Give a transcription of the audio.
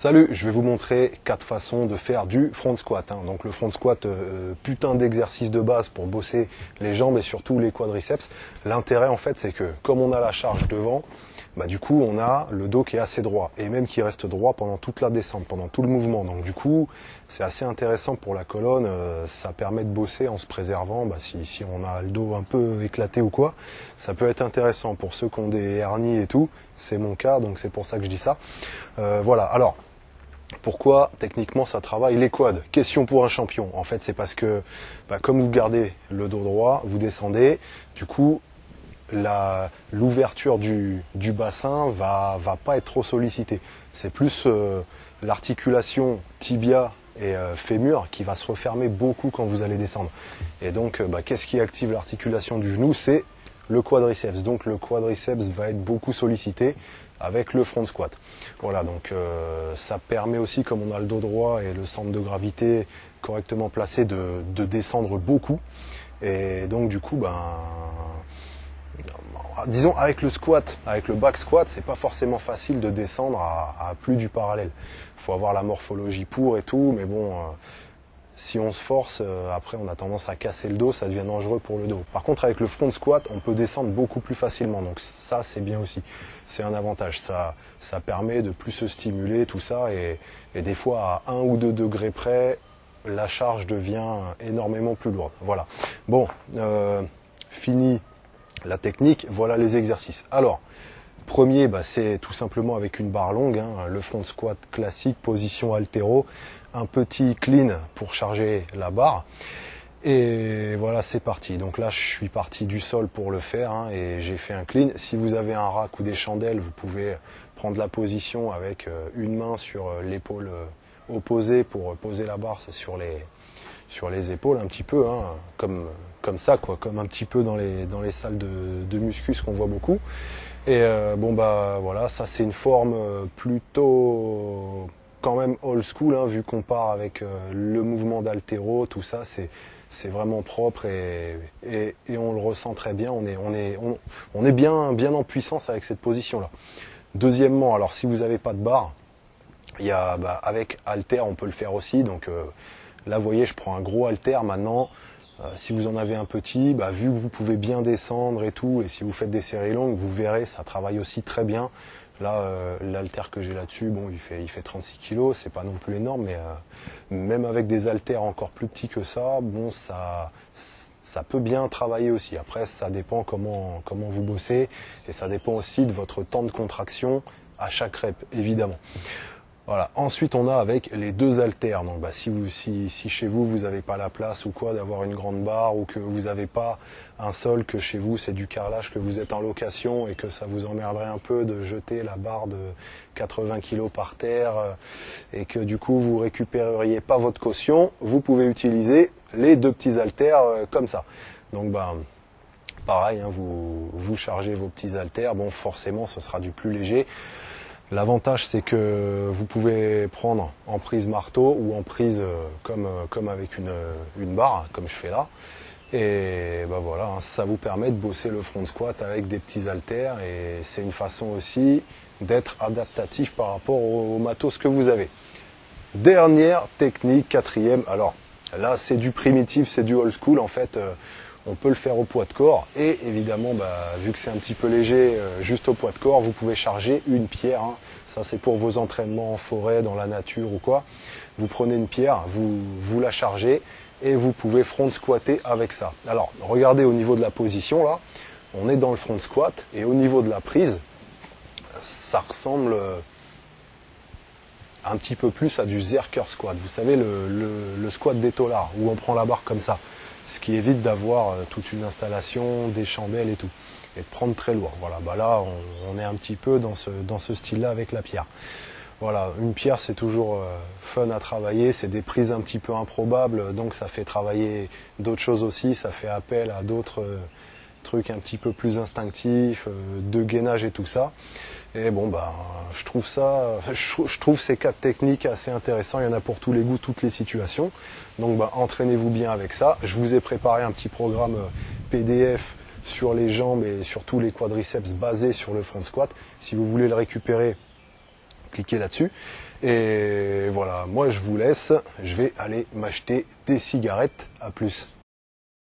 Salut, je vais vous montrer 4 façons de faire du front squat. Donc le front squat, putain d'exercice de base pour bosser les jambes et surtout les quadriceps. L'intérêt en fait c'est que comme on a la charge devant, du coup on a le dos qui est assez droit et même qui reste droit pendant toute la descente, pendant tout le mouvement. Donc du coup c'est assez intéressant pour la colonne, ça permet de bosser en se préservant. Si on a le dos un peu éclaté ou quoi, ça peut être intéressant pour ceux qui ont des hernies et tout. C'est mon cas, donc c'est pour ça que je dis ça. Voilà, alors pourquoi techniquement ça travaille les quads? Question pour un champion. En fait, c'est parce que comme vous gardez le dos droit, vous descendez, du coup, l'ouverture du bassin va pas être trop sollicitée. C'est plus l'articulation tibia et fémur qui va se refermer beaucoup quand vous allez descendre. Et donc, qu'est-ce qui active l'articulation du genou? C'est le quadriceps. Donc le quadriceps va être beaucoup sollicité avec le front squat. Voilà, donc ça permet aussi, comme on a le dos droit et le centre de gravité correctement placé, de descendre beaucoup. Et donc du coup, disons avec le squat, avec le back squat, c'est pas forcément facile de descendre à plus du parallèle. Il faut avoir la morphologie pour et tout, mais bon, si on se force, après on a tendance à casser le dos, ça devient dangereux pour le dos. Par contre avec le front squat, on peut descendre beaucoup plus facilement, donc ça c'est bien aussi. C'est un avantage, ça permet de plus se stimuler, tout ça, et des fois à 1 ou 2 degrés près, la charge devient énormément plus lourde. Voilà. Bon, fini la technique, voilà les exercices. Alors, premier, c'est tout simplement avec une barre longue, le front squat classique, position haltéro, un petit clean pour charger la barre. Et voilà, c'est parti. Donc là, je suis parti du sol pour le faire et j'ai fait un clean. Si vous avez un rack ou des chandelles, vous pouvez prendre la position avec une main sur l'épaule opposée pour poser la barre sur les épaules un petit peu, comme ça, quoi, comme un petit peu dans les salles de muscu, ce qu'on voit beaucoup. Et voilà, ça c'est une forme plutôt quand même old school, vu qu'on part avec le mouvement d'haltéro, tout ça, c'est vraiment propre et on le ressent très bien. On est bien en puissance avec cette position-là. Deuxièmement, alors si vous n'avez pas de barre, il y a avec halter, on peut le faire aussi. Donc là, vous voyez, je prends un gros halter maintenant. Si vous en avez un petit, vu que vous pouvez bien descendre et tout, et si vous faites des séries longues, vous verrez, ça travaille aussi très bien. Là, l'halter que j'ai là-dessus, bon, il fait 36 kg, c'est pas non plus énorme, mais même avec des haltères encore plus petits que ça, bon, ça peut bien travailler aussi. Après, ça dépend comment vous bossez, et ça dépend aussi de votre temps de contraction à chaque rep, évidemment. Voilà. Ensuite, on a avec les 2 haltères. Donc, si chez vous, vous n'avez pas la place ou quoi d'avoir une grande barre ou que vous n'avez pas un sol, que chez vous, c'est du carrelage, que vous êtes en location et que ça vous emmerderait un peu de jeter la barre de 80 kg par terre et que du coup, vous récupéreriez pas votre caution, vous pouvez utiliser les 2 petits haltères comme ça. Donc, pareil, vous chargez vos petits haltères. Bon, forcément, ce sera du plus léger. L'avantage, c'est que vous pouvez prendre en prise marteau ou en prise comme avec une barre, comme je fais là. Et voilà, ça vous permet de bosser le front squat avec des petits haltères. Et c'est une façon aussi d'être adaptatif par rapport au matos que vous avez. Dernière technique, 4e. Alors là, c'est du primitif, c'est du old school. En fait, on peut le faire au poids de corps et évidemment, vu que c'est un petit peu léger, juste au poids de corps, vous pouvez charger une pierre. Ça, c'est pour vos entraînements en forêt, dans la nature ou quoi. Vous prenez une pierre, vous la chargez et vous pouvez front squatter avec ça. Alors, regardez au niveau de la position, là, on est dans le front squat et au niveau de la prise, ça ressemble un petit peu plus à du Zercher squat. Vous savez, le squat des taulards, où on prend la barre comme ça. Ce qui évite d'avoir toute une installation, des chandelles et tout, et de prendre très lourd. Voilà, là on est un petit peu dans ce style-là avec la pierre. Voilà, une pierre c'est toujours fun à travailler, c'est des prises un petit peu improbables, donc ça fait travailler d'autres choses aussi, ça fait appel à d'autres trucs un petit peu plus instinctifs, de gainage et tout ça. Et bon, je trouve ces 4 techniques assez intéressants. Il y en a pour tous les goûts, toutes les situations. Donc, entraînez-vous bien avec ça. Je vous ai préparé un petit programme PDF sur les jambes et surtout les quadriceps basé sur le front squat. Si vous voulez le récupérer, cliquez là-dessus. Et voilà, moi je vous laisse, je vais aller m'acheter des cigarettes. À plus.